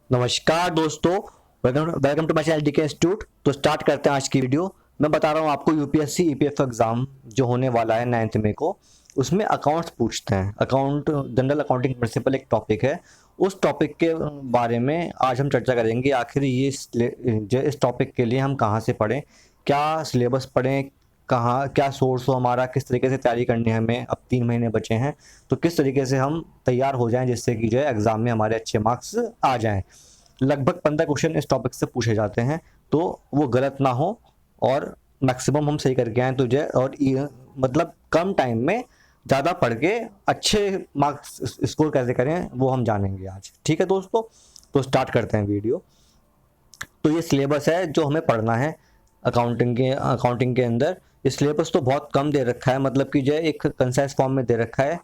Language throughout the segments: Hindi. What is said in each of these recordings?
नमस्कार दोस्तों, welcome to my channel DK institute. तो स्टार्ट करते हैं आज की वीडियो। मैं बता रहा हूँ आपको यूपीएससी ईपीएफ एग्जाम जो होने वाला है 9th मई को, उसमें अकाउंट्स पूछते हैं। अकाउंट जनरल अकाउंटिंग प्रिंसिपल एक टॉपिक है। उस टॉपिक के बारे में आज हम चर्चा करेंगे। आखिर इस टॉपिक के लिए हम कहाँ से पढ़ें, क्या सिलेबस पढ़ें, कहाँ क्या सोर्स हो हमारा, किस तरीके से तैयारी करनी है हमें। अब 3 महीने बचे हैं तो किस तरीके से हम तैयार हो जाएं जिससे कि जो है एग्ज़ाम में हमारे अच्छे मार्क्स आ जाएं। लगभग 15 क्वेश्चन इस टॉपिक से पूछे जाते हैं, तो वो गलत ना हो और मैक्सिमम हम सही करके आए तो जो है। और मतलब कम टाइम में ज़्यादा पढ़ के अच्छे मार्क्स स्कोर कैसे करें वो हम जानेंगे आज। ठीक है दोस्तों, तो स्टार्ट करते हैं वीडियो। तो ये सिलेबस है जो हमें पढ़ना है अकाउंटिंग के अंदर। ये सिलेबस तो बहुत कम दे रखा है, मतलब कि जो है एक कंसाइज फॉर्म में दे रखा है,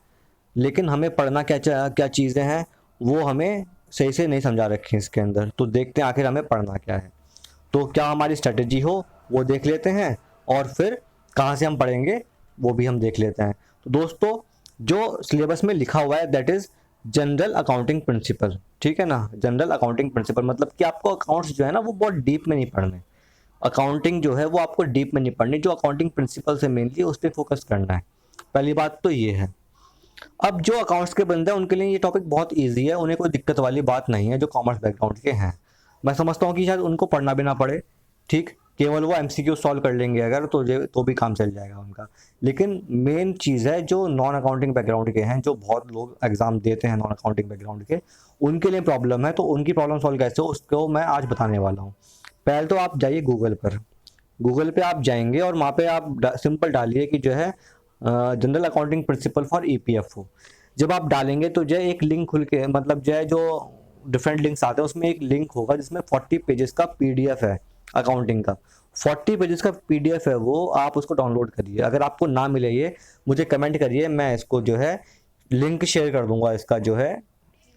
लेकिन हमें पढ़ना क्या चीज़ें हैं वो हमें सही से नहीं समझा रखी इसके अंदर। तो देखते हैं आखिर हमें पढ़ना क्या है। तो क्या हमारी स्ट्रेटेजी हो वो देख लेते हैं, और फिर कहाँ से हम पढ़ेंगे वो भी हम देख लेते हैं। तो दोस्तों, जो सिलेबस में लिखा हुआ है that is general accounting principle. ठीक है ना, जनरल अकाउंटिंग प्रिंसिपल मतलब कि आपको अकाउंट्स जो है ना वो बहुत डीप में नहीं पढ़ने। अकाउंटिंग जो है वो आपको डीप में नहीं पढ़नी, जो अकाउंटिंग प्रिंसिपल से मेनली उस पर फोकस करना है। पहली बात तो ये है। अब जो अकाउंट्स के बंदे हैं उनके लिए ये टॉपिक बहुत इजी है, उन्हें कोई दिक्कत वाली बात नहीं है। जो कॉमर्स बैकग्राउंड के हैं, मैं समझता हूँ कि शायद उनको पढ़ना भी ना पड़े। ठीक, केवल वो एमसीक्यू सॉल्व कर लेंगे अगर, तो भी काम चल जाएगा उनका। लेकिन मेन चीज़ है जो नॉन अकाउंटिंग बैकग्राउंड के हैं, जो बहुत लोग एग्जाम देते हैं नॉन अकाउंटिंग बैकग्राउंड के, उनके लिए प्रॉब्लम है। तो उनकी प्रॉब्लम सॉल्व कैसे हो उसको मैं आज बताने वाला हूँ। पहले तो आप जाइए गूगल पर। गूगल पे आप जाएंगे और वहाँ पे आप सिंपल डालिए कि जो है general accounting principle for EPFO. जब आप डालेंगे तो जो है एक लिंक खुल के, मतलब जो है जो डिफरेंट लिंक्स आते हैं उसमें एक लिंक होगा जिसमें 40 पेजेस का पीडीएफ है अकाउंटिंग का। 40 पेजेस का पीडीएफ है वो, आप उसको डाउनलोड करिए। अगर आपको ना मिले ये, मुझे कमेंट करिए, मैं इसको जो है लिंक शेयर कर दूंगा इसका जो है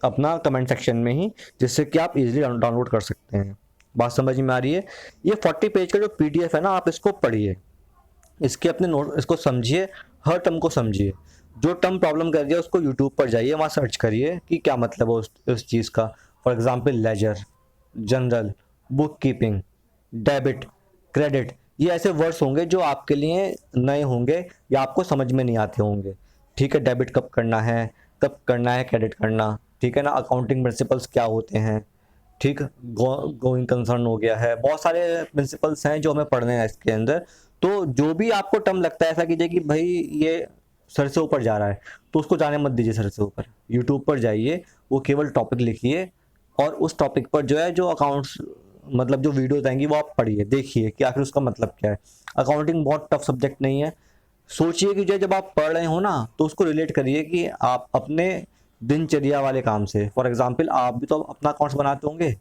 अपना कमेंट सेक्शन में ही, जिससे कि आप इजीली डाउनलोड कर सकते हैं। बात समझ में आ रही है? ये 40 पेज का जो पीडीएफ है ना, आप इसको पढ़िए, इसके अपने नोट इसको समझिए, हर टर्म को समझिए। जो टर्म प्रॉब्लम कर रही है उसको यूट्यूब पर जाइए, वहाँ सर्च करिए कि क्या मतलब है उस चीज़ का। For example ledger, journal, book keeping, debit, credit, ये ऐसे वर्ड्स होंगे जो आपके लिए नए होंगे या आपको समझ में नहीं आते होंगे। ठीक है, डेबिट कब करना है, कब करना है क्रेडिट करना। ठीक है ना, अकाउंटिंग प्रिंसिपल्स क्या होते हैं। ठीक, गोइंग कंसर्न हो गया है, बहुत सारे प्रिंसिपल्स हैं जो हमें पढ़ने हैं इसके अंदर। तो जो भी आपको टर्म लगता है, ऐसा कीजिए कि भाई ये सर से ऊपर जा रहा है, तो उसको जाने मत दीजिए सर से ऊपर। यूट्यूब पर जाइए, वो केवल टॉपिक लिखिए और उस टॉपिक पर जो है जो अकाउंट्स मतलब जो वीडियोज आएंगी वो आप पढ़िए, देखिए कि आखिर उसका मतलब क्या है। अकाउंटिंग बहुत टफ सब्जेक्ट नहीं है। सोचिए कि जो है जब आप पढ़ रहे हो ना तो उसको रिलेट करिए कि आप अपने दिनचर्या वाले काम से। फॉर एग्जाम्पल आप भी तो अपना अकाउंट्स बनाते होंगे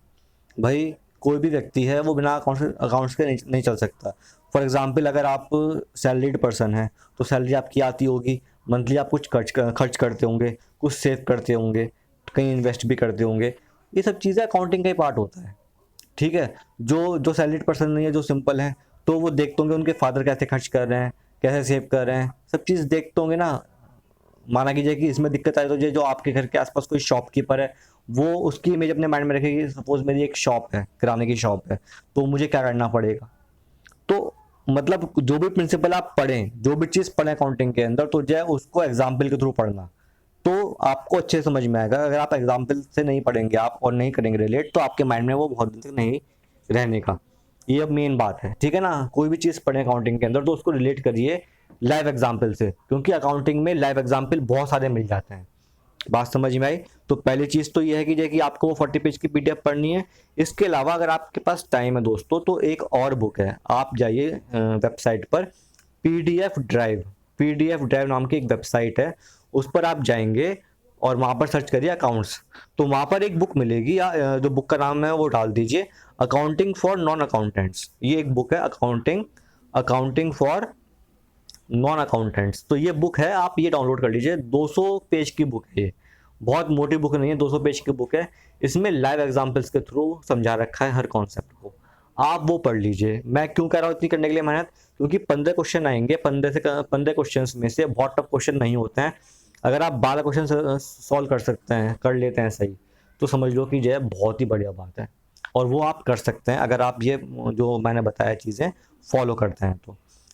भाई। कोई भी व्यक्ति है वो बिना अकाउंट्स के नहीं चल सकता। फॉर एग्जांपल अगर आप सैलरीड पर्सन हैं तो सैलरी आपकी आती होगी, मंथली आप कुछ खर्च करते होंगे, कुछ सेव करते होंगे, कहीं इन्वेस्ट भी करते होंगे। ये सब चीज़ें अकाउंटिंग का ही पार्ट होता है। ठीक है, जो जो सैलरीड पर्सन नहीं है, जो सिंपल है, तो वो देखते होंगे उनके फादर कैसे खर्च कर रहे हैं, कैसे सेव कर रहे हैं, सब चीज़ देखते होंगे ना। माना कीजिए कि इसमें दिक्कत आए तो जो आपके घर के आसपास कोई शॉपकीपर है, वो उसकी इमेज अपने माइंड में रखेगी। सपोज मेरी एक शॉप है, किराने की शॉप है, तो मुझे क्या करना पड़ेगा। तो मतलब जो भी प्रिंसिपल आप पढ़ें, जो भी चीज़ पढ़ें अकाउंटिंग के अंदर, तो जो है उसको एग्जाम्पल के थ्रू पढ़ना, तो आपको अच्छे समझ में आएगा। अगर आप एग्जाम्पल से नहीं पढ़ेंगे आप और नहीं करेंगे रिलेट, तो आपके माइंड में वो बहुत दिन तक नहीं रहने का। ये अब मेन बात है। ठीक है ना, कोई भी चीज़ पढ़ें अकाउंटिंग के अंदर तो उसको रिलेट करिए लाइव एग्जाम्पल से, क्योंकि अकाउंटिंग में लाइव एग्जाम्पल बहुत सारे मिल जाते हैं। बात समझ में आई? तो पहली चीज़ तो ये है कि आपको वो 40 पेज की पीडीएफ पढ़नी है। इसके अलावा अगर आपके पास टाइम है दोस्तों, तो एक और बुक है, आप जाइए वेबसाइट पर, पीडीएफ ड्राइव नाम की एक वेबसाइट है, उस पर आप जाएंगे और वहाँ पर सर्च करिए अकाउंट्स। तो वहाँ पर एक बुक मिलेगी, या जो बुक का नाम है वो डाल दीजिए, अकाउंटिंग फॉर नॉन अकाउंटेंट्स। ये एक बुक है, अकाउंटिंग फॉर नॉन अकाउंटेंट्स। तो ये बुक है, आप ये डाउनलोड कर लीजिए। 200 पेज की बुक है ये, बहुत मोटी बुक नहीं है, 200 पेज की बुक है। इसमें लाइव एग्जांपल्स के थ्रू समझा रखा है हर कॉन्सेप्ट को, आप वो पढ़ लीजिए। मैं क्यों कह रहा हूँ इतनी करने के लिए मेहनत, क्योंकि 15 क्वेश्चन आएंगे, 15 क्वेश्चन में से बहुत टफ क्वेश्चन नहीं होते हैं। अगर आप 12 क्वेश्चन सॉल्व कर सकते हैं, कर लेते हैं सही, तो समझ लो कि जो है बहुत ही बढ़िया बात है, और वो आप कर सकते हैं अगर आप ये जो मैंने बताया चीज़ें फॉलो करते हैं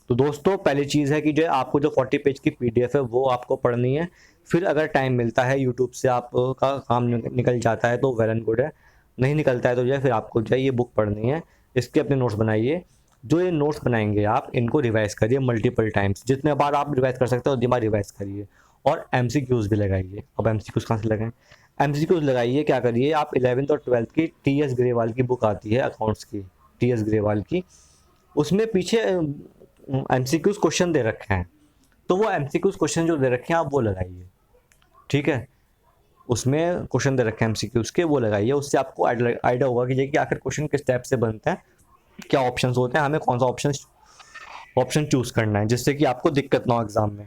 तो दोस्तों पहली चीज़ है कि जो है आपको जो 40 पेज की पीडीएफ है वो आपको पढ़नी है। फिर अगर टाइम मिलता है यूट्यूब से आपका काम निकल जाता है तो वेल एंड गुड है, नहीं निकलता है तो जो है फिर आपको जो है ये बुक पढ़नी है। इसके अपने नोट्स बनाइए, जो ये नोट्स बनाएंगे आप इनको रिवाइज करिए मल्टीपल टाइम्स, जितने बार आप रिवाइज कर सकते हो उतनी बार रिवाइज करिए। और एमसीक्यूज भी लगाइए। अब एमसीक्यूज कहाँ से लगाएं? एमसीक्यूज लगाइए, क्या करिए आप 11th और 12th की टीएस ग्रेवाल की बुक आती है अकाउंट्स की, टीएस ग्रेवाल की, उसमें पीछे एमसीक्यूज क्वेश्चन दे रखे हैं, तो वो एमसीक्यूज क्वेश्चन जो दे रखे हैं आप वो लगाइए, ठीक है। उसमें क्वेश्चन दे रखे हैं एमसीक्यूज के, वो लगाइए, उससे आपको आइडिया होगा कि देखिए आखिर क्वेश्चन किस टाइप से बनते हैं, क्या ऑप्शंस होते हैं, हमें कौन सा ऑप्शन चूज करना है, जिससे कि आपको दिक्कत ना हो एग्जाम में।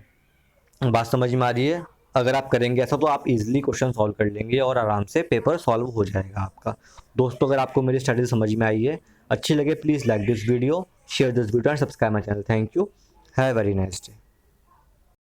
बात समझ में आ रही है? अगर आप करेंगे ऐसा तो आप इजीली क्वेश्चन सॉल्व कर लेंगे और आराम से पेपर सॉल्व हो जाएगा आपका। दोस्तों अगर आपको मेरी स्टडी समझ में आई है, अच्छी लगे, please like this video, share this video and subscribe my channel. Thank you, have a very nice day.